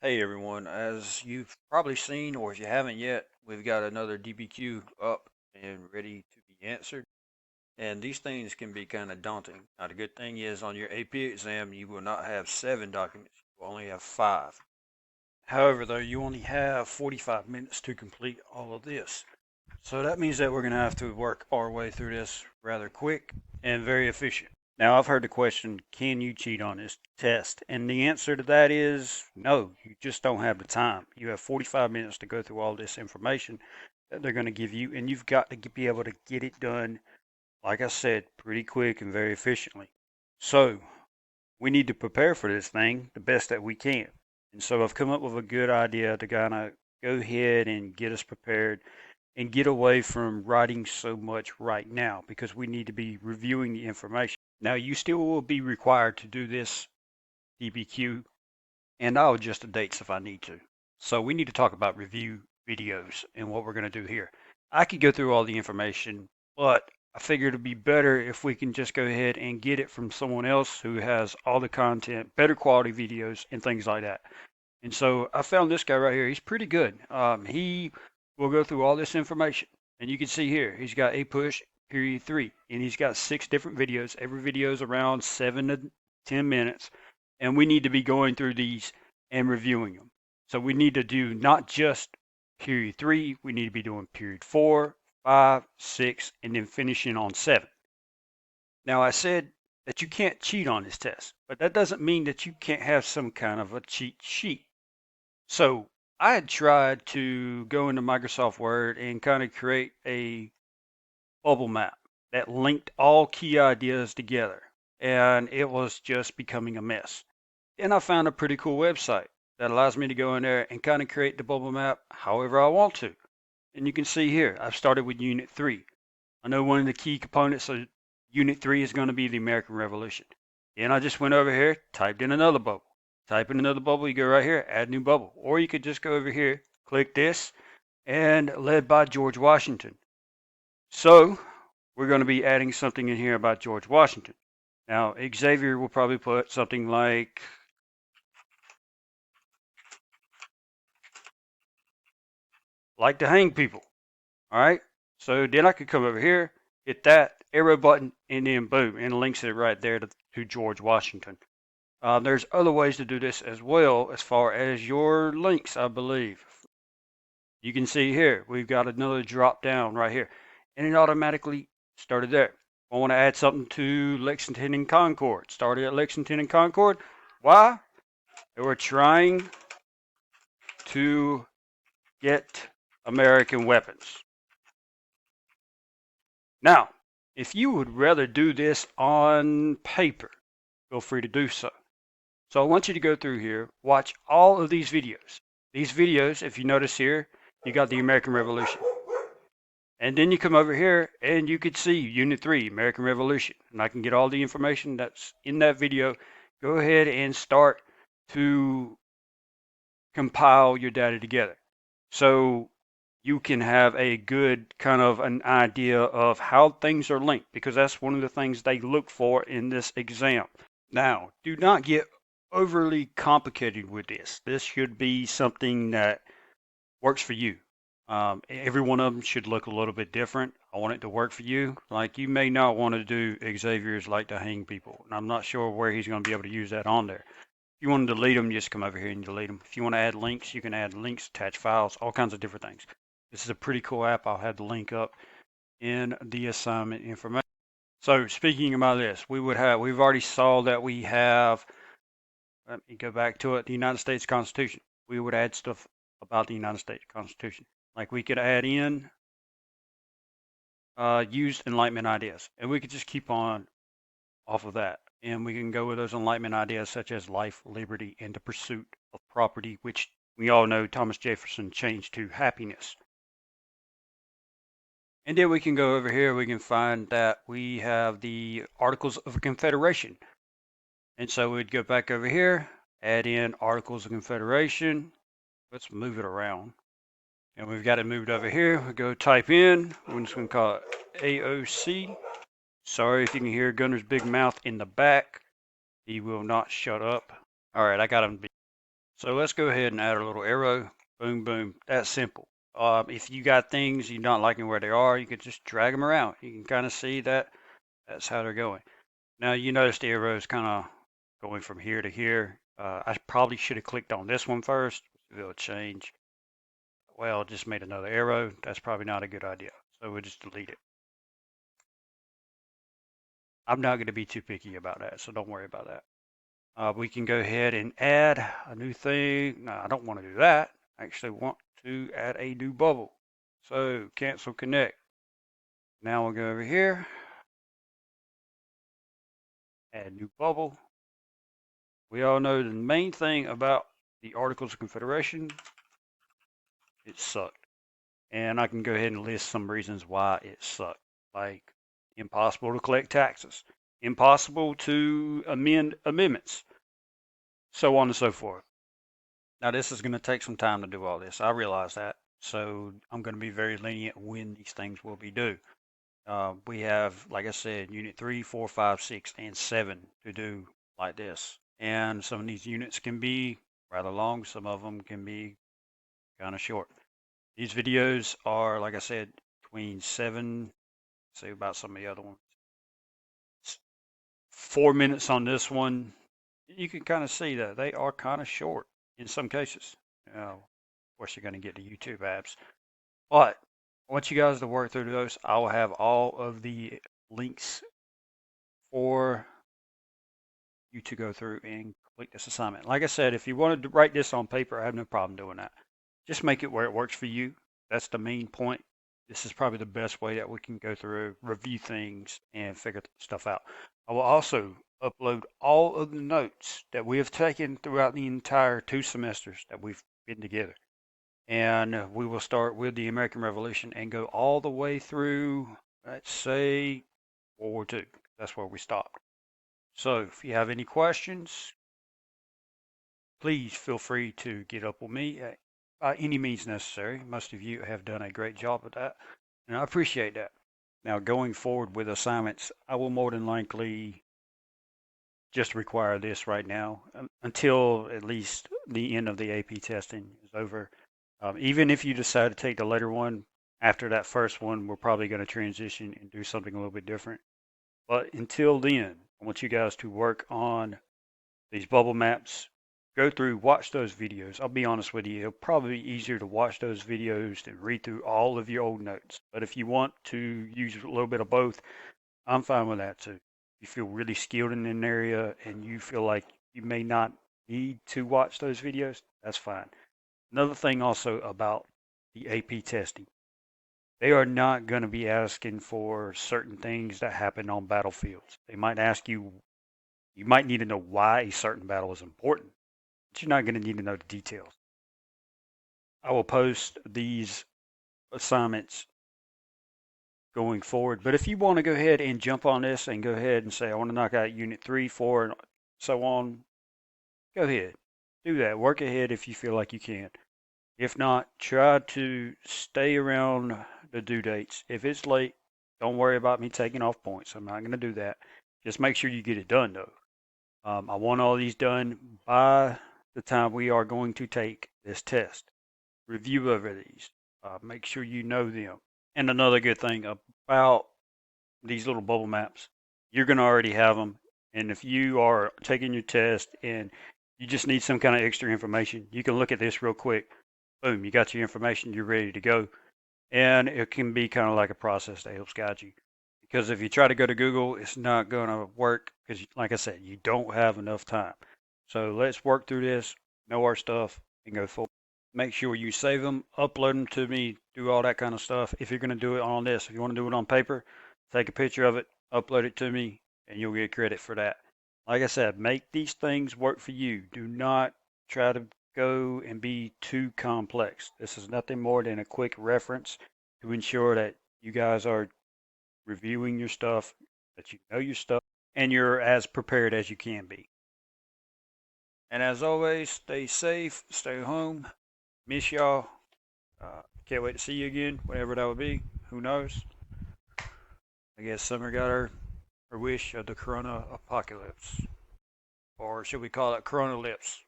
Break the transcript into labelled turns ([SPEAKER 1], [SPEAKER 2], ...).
[SPEAKER 1] Hey everyone, as you've probably seen, or if you haven't yet, we've got another DBQ up and ready to be answered. And these things can be kind of daunting. Now, the good thing is on your AP exam, you will not have 7 documents, you will only have 5. However, though, you only have 45 minutes to complete all of this. So that means that we're going to have to work our way through this rather quick and very efficient. Now, I've heard the question, can you cheat on this test? And the answer to that is no, you just don't have the time. You have 45 minutes to go through all this information that they're going to give you, and you've got to be able to get it done, like I said, pretty quick and very efficiently. So, we need to prepare for this thing the best that we can. And so, I've come up with a good idea to kind of go ahead and get us prepared and get away from writing so much right now because we need to be reviewing the information. Now, you still will be required to do this DBQ, and I'll adjust the dates if I need to. So, we need to talk about review videos and what we're going to do here. I could go through all the information, but I figured it'd be better if we can just go ahead and get it from someone else who has all the content, better quality videos, and things like that. And so I found this guy right here. He's pretty good. He will go through all this information. And you can see here, he's got APUSH period 3. And he's got 6 different videos. Every video is around 7 to 10 minutes. And we need to be going through these and reviewing them. So we need to do not just period 3, we need to be doing period 4, 5, 6, and then finishing on 7. Now, I said that you can't cheat on this test, but that doesn't mean that you can't have some kind of a cheat sheet. So I had tried to go into Microsoft Word and kind of create a bubble map that linked all key ideas together, and it was just becoming a mess. And I found a pretty cool website that allows me to go in there and kind of create the bubble map however I want to. And you can see here, I've started with Unit 3. I know one of the key components of Unit 3 is going to be the American Revolution. Then I just went over here, typed in another bubble. Type in another bubble, you go right here, add new bubble. Or you could just go over here, click this, and led by George Washington. So we're going to be adding something in here about George Washington. Now, Xavier will probably put something like to hang people. All right. So then I could come over here, hit that arrow button, and then boom, and it links it right there to George Washington. There's other ways to do this as well as far as your links, I believe. You can see here, we've got another drop down right here, and it automatically started there. I want to add something to Lexington and Concord. Started at Lexington and Concord. Why? They were trying to get American weapons. Now, if you would rather do this on paper, feel free to do so. So I want you to go through here, watch all of these videos. These videos, if you notice here, you got the American Revolution. And then you come over here and you could see Unit 3, American Revolution. And I can get all the information that's in that video. Go ahead and start to compile your data together. So you can have a good kind of an idea of how things are linked because that's one of the things they look for in this exam. Now, do not get overly complicated with this. This should be something that works for you. Every one of them should look a little bit different. I want it to work for you. Like you may not want to do Xavier's like to hang people. And I'm not sure where he's going to be able to use that on there. If you want to delete them, just come over here and delete them. If you want to add links, you can add links, attach files, all kinds of different things. This is a pretty cool app. I'll have the link up in the assignment information. So speaking about this, we've already saw that we have, let me go back to it, the United States Constitution. We would add stuff about the United States Constitution. Like we could add in used Enlightenment ideas, and we could just keep on off of that. And we can go with those Enlightenment ideas such as life, liberty, and the pursuit of property, which we all know Thomas Jefferson changed to happiness. And then we can go over here, we can find that we have the Articles of Confederation. And so we'd go back over here, add in Articles of Confederation. Let's move it around. And we've got it moved over here. We go type in, we're just going to call it AOC. Sorry if you can hear Gunner's big mouth in the back. He will not shut up. All right, I got him. So let's go ahead and add a little arrow. Boom, boom. That's simple. If you got things you're not liking where they are, you can just drag them around. You can kind of see that that's how they're going. Now you notice the arrow is kind of going from here to here. I probably should have clicked on this one first. It'll change. Well, just made another arrow. That's probably not a good idea. So we'll just delete it. I'm not going to be too picky about that, so don't worry about that. We can go ahead and add a new thing. No, I don't want to do that. I actually want to add a new bubble. So cancel connect. Now we'll go over here, add new bubble. We all know the main thing about the Articles of Confederation, it sucked. And I can go ahead and list some reasons why it sucked. Like impossible to collect taxes, impossible to amend amendments, so on and so forth. Now, this is going to take some time to do all this. I realize that. So I'm going to be very lenient when these things will be due. We have, like I said, Unit 3, 4, 5, 6, and 7 to do like this. And some of these units can be rather long. Some of them can be kind of short. These videos are, like I said, between 7, say about some of the other ones. 4 minutes on this one. You can kind of see that they are kind of short in some cases. Of course, you're going to get the YouTube apps. But I want you guys to work through those. I will have all of the links for you to go through and complete this assignment. Like I said, if you wanted to write this on paper, I have no problem doing that. Just make it where it works for you. That's the main point. This is probably the best way that we can go through, review things, and figure stuff out. I will also upload all of the notes that we have taken throughout the entire 2 semesters that we've been together. And we will start with the American Revolution and go all the way through, let's say, World War II. That's where we stopped. So if you have any questions, please feel free to get up with me by any means necessary. Most of you have done a great job of that, and I appreciate that. Now, going forward with assignments, I will more than likely just require this right now until at least the end of the AP testing is over. Even if you decide to take the later one, after that first one, we're probably going to transition and do something a little bit different. But until then, I want you guys to work on these bubble maps. Go through, watch those videos. I'll be honest with you, it'll probably be easier to watch those videos than read through all of your old notes. But if you want to use a little bit of both, I'm fine with that too. If you feel really skilled in an area and you feel like you may not need to watch those videos, that's fine. Another thing also about the AP testing, they are not going to be asking for certain things that happen on battlefields. They might ask you, you might need to know why a certain battle is important, but you're not going to need to know the details. I will post these assignments going forward, but if you want to go ahead and jump on this and go ahead and say, I want to knock out Unit 3, 4, and so on, go ahead. Do that. Work ahead if you feel like you can. If not, try to stay around the due dates. If it's late, don't worry about me taking off points. I'm not going to do that. Just make sure you get it done, though. I want all these done by the time we are going to take this test. Review over these. Make sure you know them. And another good thing about these little bubble maps, you're going to already have them. And if you are taking your test and you just need some kind of extra information, you can look at this real quick. Boom, you got your information, you're ready to go. And it can be kind of like a process that helps guide you. Because if you try to go to Google, it's not going to work because, like I said, you don't have enough time. So let's work through this, know our stuff, and go forward. Make sure you save them, upload them to me, do all that kind of stuff. If you're going to do it on this, if you want to do it on paper, take a picture of it, upload it to me, and you'll get credit for that. Like I said, make these things work for you. Do not try to go and be too complex. This is nothing more than a quick reference to ensure that you guys are reviewing your stuff, that you know your stuff, and you're as prepared as you can be. And as always, stay safe, stay home. Miss y'all. Can't wait to see you again, whenever that would be. Who knows? I guess Summer got her wish of the Corona apocalypse. Or should we call it Corona Lips?